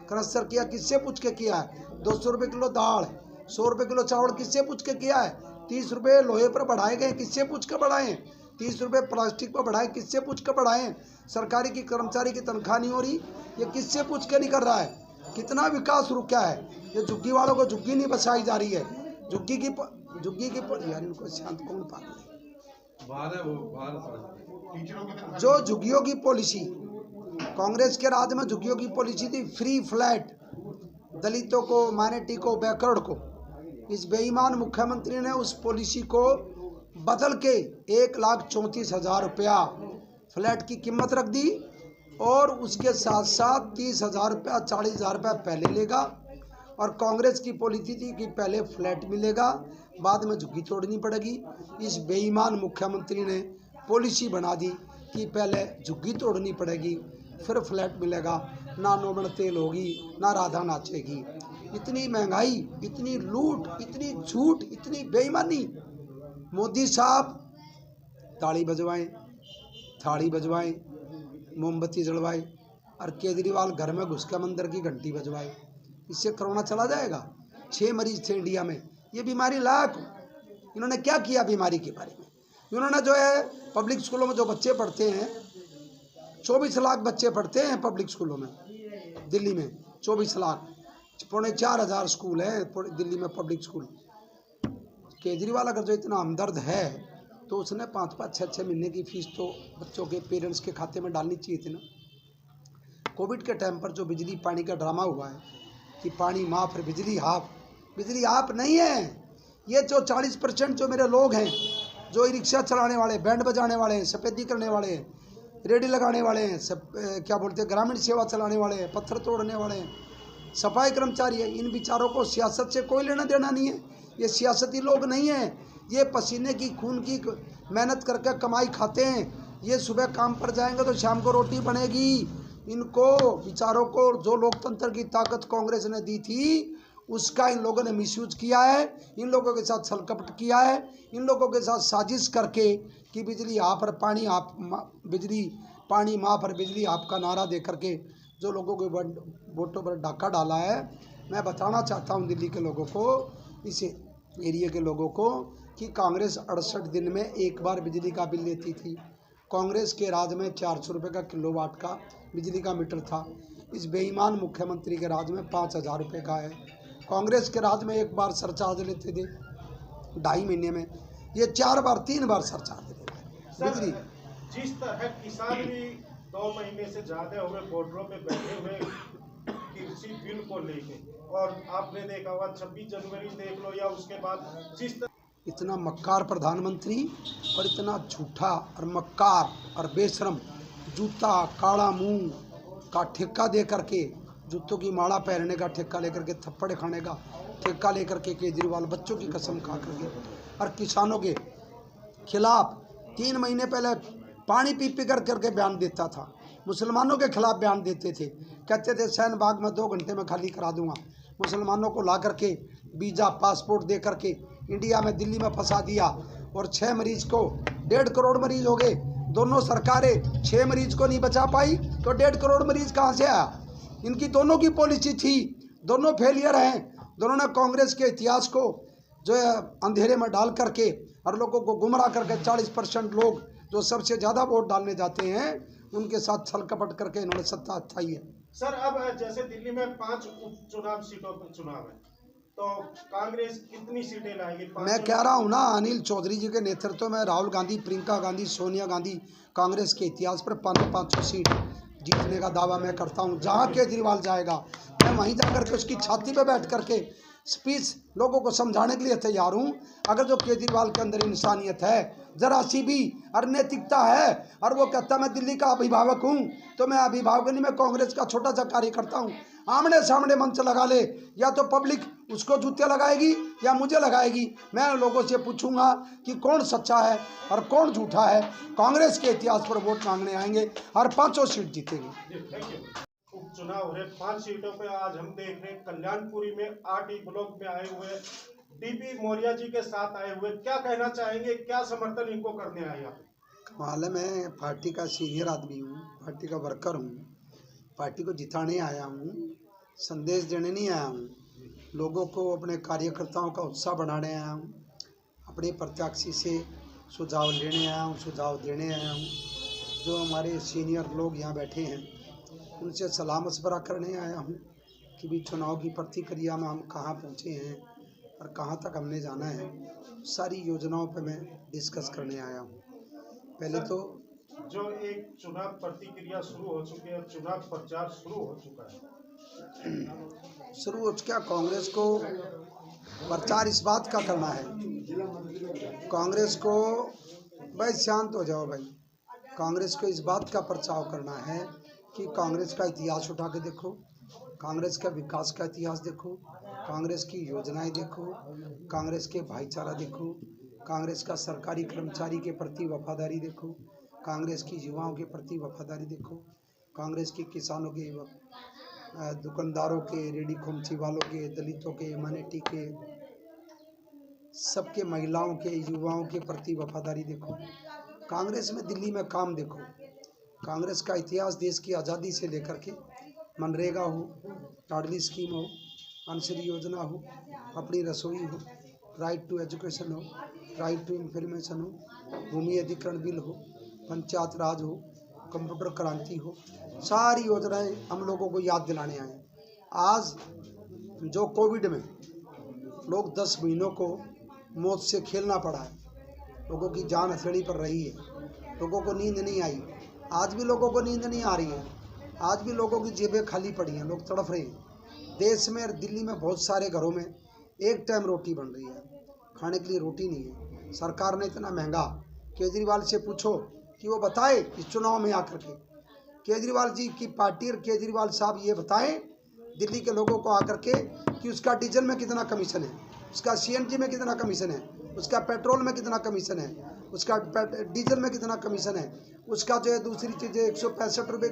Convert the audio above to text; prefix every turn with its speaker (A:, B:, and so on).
A: Crusher किया किससे पूछ के किया है? 200 रुपये किलो दाल, 100 रुपये किलो चावल किससे पूछ के किया है? 30 रुपये लोहे पर बढ़ाए गए, किससे पूछ के बढ़ाए? 30 रुपये प्लास्टिक पर बढ़ाए, किससे पूछ के बढ़ाए? सरकारी की कर्मचारी की तनख्वाह नहीं हो रही, ये किससे पूछ के नहीं कर रहा है? कितना विकास रुका है? ये झुग्गी वालों को झुग्गी नहीं बसाई जा रही है। झुग्गी की यार इनको शांत कौन पागल है? जो झुग्गियों की पॉलिसी, कांग्रेस के राज में झुग्गियों की पॉलिसी थी, फ्री फ्लैट दलितों को, माइनॉरिटी को, बैकवर्ड को। इस बेईमान मुख्यमंत्री ने उस पॉलिसी को बदल के 1,34,000 रुपया फ्लैट की कीमत रख दी और उसके साथ साथ 30,000 रुपया, 40,000 रुपया पहले लेगा। और कांग्रेस की पॉलिसी थी कि पहले फ्लैट मिलेगा, बाद में झुग्गी तोड़नी पड़ेगी। इस बेईमान मुख्यमंत्री ने पॉलिसी बना दी कि पहले झुग्गी तोड़नी पड़ेगी फिर फ्लैट मिलेगा। ना नोबल तेल होगी, ना राधा नाचेगी। इतनी महंगाई, इतनी लूट, इतनी झूठ, इतनी बेईमानी। मोदी साहब ताली बजवाएं, थाली बजवाएं, मोमबत्ती जलवाएं और केजरीवाल घर में घुस के मंदिर की घंटी बजवाए। इससे कोरोना चला जाएगा? 6 मरीज थे इंडिया में, ये बीमारी लाख। इन्होंने क्या किया बीमारी के बारे में? इन्होंने जो है पब्लिक स्कूलों में जो बच्चे पढ़ते हैं, 24 लाख बच्चे पढ़ते हैं पब्लिक स्कूलों में दिल्ली में, 24 लाख, 4,500 स्कूल हैं दिल्ली में पब्लिक स्कूल। केजरीवाल अगर जो इतना हमदर्द है तो उसने 5-5, 6-6 महीने की फीस तो बच्चों के पेरेंट्स के खाते में डालनी चाहिए थी ना। कोविड के टाइम पर जो बिजली पानी का ड्रामा हुआ है कि पानी माफ और बिजली हाफ, बिजली हाफ नहीं है। ये जो 40% जो मेरे लोग हैं, जो ई रिक्शा चलाने वाले, बैंड बजाने वाले, सफेदी करने वाले, रेडी लगाने वाले हैं, क्या बोलते हैं, ग्रामीण सेवा चलाने वाले हैं, पत्थर तोड़ने वाले हैं, सफाई कर्मचारी है, इन बेचारों को सियासत से कोई लेना देना नहीं है। ये सियासती लोग नहीं हैं। ये पसीने की, खून की मेहनत करके कमाई खाते हैं। ये सुबह काम पर जाएंगे तो शाम को रोटी बनेगी। इनको बेचारों को जो लोकतंत्र की ताकत कांग्रेस ने दी थी उसका इन लोगों ने मिसयूज किया है। इन लोगों के साथ छलकपट किया है। इन लोगों के साथ साजिश करके कि बिजली आप और पानी आप, बिजली पानी माफ और बिजली आपका नारा दे करके जो लोगों के वोटों पर डाका डाला है। मैं बताना चाहता हूं दिल्ली के लोगों को, इस एरिया के लोगों को, कि कांग्रेस 68 दिन में एक बार बिजली का बिल लेती थी। कांग्रेस के राज में 400 रुपये का किलोवाट का बिजली का मीटर था। इस बेईमान मुख्यमंत्री के राज में 5,000 रुपये का है। कांग्रेस के राज में एक बार सरचार्ज लेते थे 2.5 महीने में, ये 4 बार 3 बार सरचार्ज लेते हैं बिजली।
B: जिस तरह किसान भी 2 महीने से ज्यादा हो गए बॉर्डरों पे बैठे हुए कृषि बिल को लेके, और आपने देखा होगा 26 जनवरी देख लो या उसके बाद जिस
A: इतना मक्कार प्रधानमंत्री और इतना झूठा और मक्कार और बेशरम, जूता काला मुंह का ठेका दे करके, जूतों की माला पहनने का ठेका लेकर के, थप्पड़ खाने का ठेका लेकर के केजरीवाल बच्चों की कसम खा करके और किसानों के खिलाफ 3 महीने पहले पानी पी पी करके बयान देता था। मुसलमानों के खिलाफ बयान देते थे, कहते थे सैन बाग में 2 घंटे में खाली करा दूंगा। मुसलमानों को ला करके वीज़ा पासपोर्ट दे करके इंडिया में, दिल्ली में फंसा दिया। और 6 मरीज को, 1.5 करोड़ मरीज हो गए। दोनों सरकारें 6 मरीज को नहीं बचा पाई तो 1.5 करोड़ मरीज कहाँ से आया? इनकी दोनों की पॉलिसी थी, दोनों फेलियर हैं। दोनों ने कांग्रेस के इतिहास को जो है अंधेरे में डाल करके और लोगों को गुमराह करके 40% लोग जो सबसे ज़्यादा वोट डालने जाते हैं उनके साथ छल कपट करके इन्होंने सत्ता अथाई है।
B: सर, अब जैसे दिल्ली में 5 उपचुनाव सीटों पर चुनाव है तो कांग्रेस कितनी सीटें लाएगी?
A: मैं कह रहा हूँ ना, अनिल चौधरी जी के नेतृत्व में राहुल गांधी, प्रियंका गांधी, सोनिया गांधी कांग्रेस के इतिहास पर 500 सीट जीतने का दावा मैं करता हूँ। जहाँ केजरीवाल जाएगा मैं वहीं जाकर के उसकी छाती पे बैठ करके स्पीच लोगों को समझाने के लिए तैयार हूँ। अगर जो केजरीवाल के अंदर इंसानियत है, जरा सी भी और नैतिकता है, और वो कहता मैं दिल्ली का अभिभावक हूँ, तो मैं अभिभावक नहीं, मैं कांग्रेस का छोटा सा कार्यकर्ता हूँ। आमने सामने मंच लगा ले, या तो पब्लिक उसको जूते लगाएगी या मुझे लगाएगी। मैं लोगों से पूछूंगा कि कौन सच्चा है और कौन झूठा है। कांग्रेस के इतिहास पर वोट मांगने आएंगे और 500 सीट जीतेंगे।
B: उपचुनाव हो रहे 5 सीटों पे, आज हम देख रहे हैं कल्याणपुरी में 8 ब्लॉक में आए हुए डीपी मौर्य जी के साथ आए हुए, क्या कहना चाहेंगे, क्या समर्थन इनको करने आए आप?
A: मालूम है, पार्टी का सीनियर आदमी हूँ, पार्टी का वर्कर हूँ, पार्टी को जिताने आया हूँ। संदेश देने नहीं आया हूँ, लोगों को अपने कार्यकर्ताओं का उत्साह बढ़ाने आया हूँ, अपने प्रत्याशी से सुझाव लेने आया हूँ, सुझाव देने आया हूँ। जो हमारे सीनियर लोग यहाँ बैठे हैं उनसे सलाह मशवरा करने आया हूँ कि भी चुनाव की प्रतिक्रिया में हम कहाँ पहुँचे हैं और कहाँ तक हमने जाना है। सारी योजनाओं पे मैं डिस्कस करने आया हूँ। पहले तो
B: जो एक चुनाव प्रतिक्रिया शुरू हो चुकी है, चुनाव प्रचार शुरू हो चुका है,
A: शुरू हो चुका। कांग्रेस को प्रचार इस बात का करना है, कांग्रेस को भाई शांत हो जाओ भाई, कांग्रेस को इस बात का प्रचार करना है कि कांग्रेस का इतिहास उठा के देखो, कांग्रेस का विकास का इतिहास देखो, कांग्रेस की योजनाएं देखो, कांग्रेस के भाईचारा देखो, कांग्रेस का सरकारी कर्मचारी के प्रति वफादारी देखो, कांग्रेस की युवाओं के प्रति वफादारी देखो, कांग्रेस की किसानों के, दुकानदारों के, रेडी खोमची वालों के, दलितों के, माइनॉरिटी के, सबके, महिलाओं के, युवाओं के प्रति वफादारी देखो। कांग्रेस में दिल्ली में काम देखो। कांग्रेस का इतिहास देश की आज़ादी से लेकर के मनरेगा हो, लाडली स्कीम हो, अंशरी योजना हो, अपनी रसोई हो, राइट टू एजुकेशन हो, राइट टू इंफॉर्मेशन हो, भूमि अधिग्रहण बिल हो, पंचायत राज हो, कंप्यूटर क्रांति हो, सारी योजनाएं हम लोगों को याद दिलाने आए। आज जो कोविड में लोग 10 महीनों को मौत से खेलना पड़ा है, लोगों की जान हथेली पर रही है, लोगों को नींद नहीं आई, आज भी लोगों को नींद नहीं आ रही है, आज भी लोगों की जेबें खाली पड़ी हैं, लोग तड़फ रहे हैं। देश में और दिल्ली में बहुत सारे घरों में एक टाइम रोटी बन रही है, खाने के लिए रोटी नहीं है। सरकार ने इतना महंगा, केजरीवाल से पूछो कि वो बताए इस चुनाव में आकर के, केजरीवाल जी की पार्टी और केजरीवाल साहब ये बताएं दिल्ली के लोगों को आकर के कि उसका डीजल में कितना कमीशन है, उसका सीएनजी में कितना कमीशन है, उसका पेट्रोल में कितना कमीशन है, उसका डीजल में कितना कमीशन है, उसका जो है दूसरी चीज़ 165 रुपये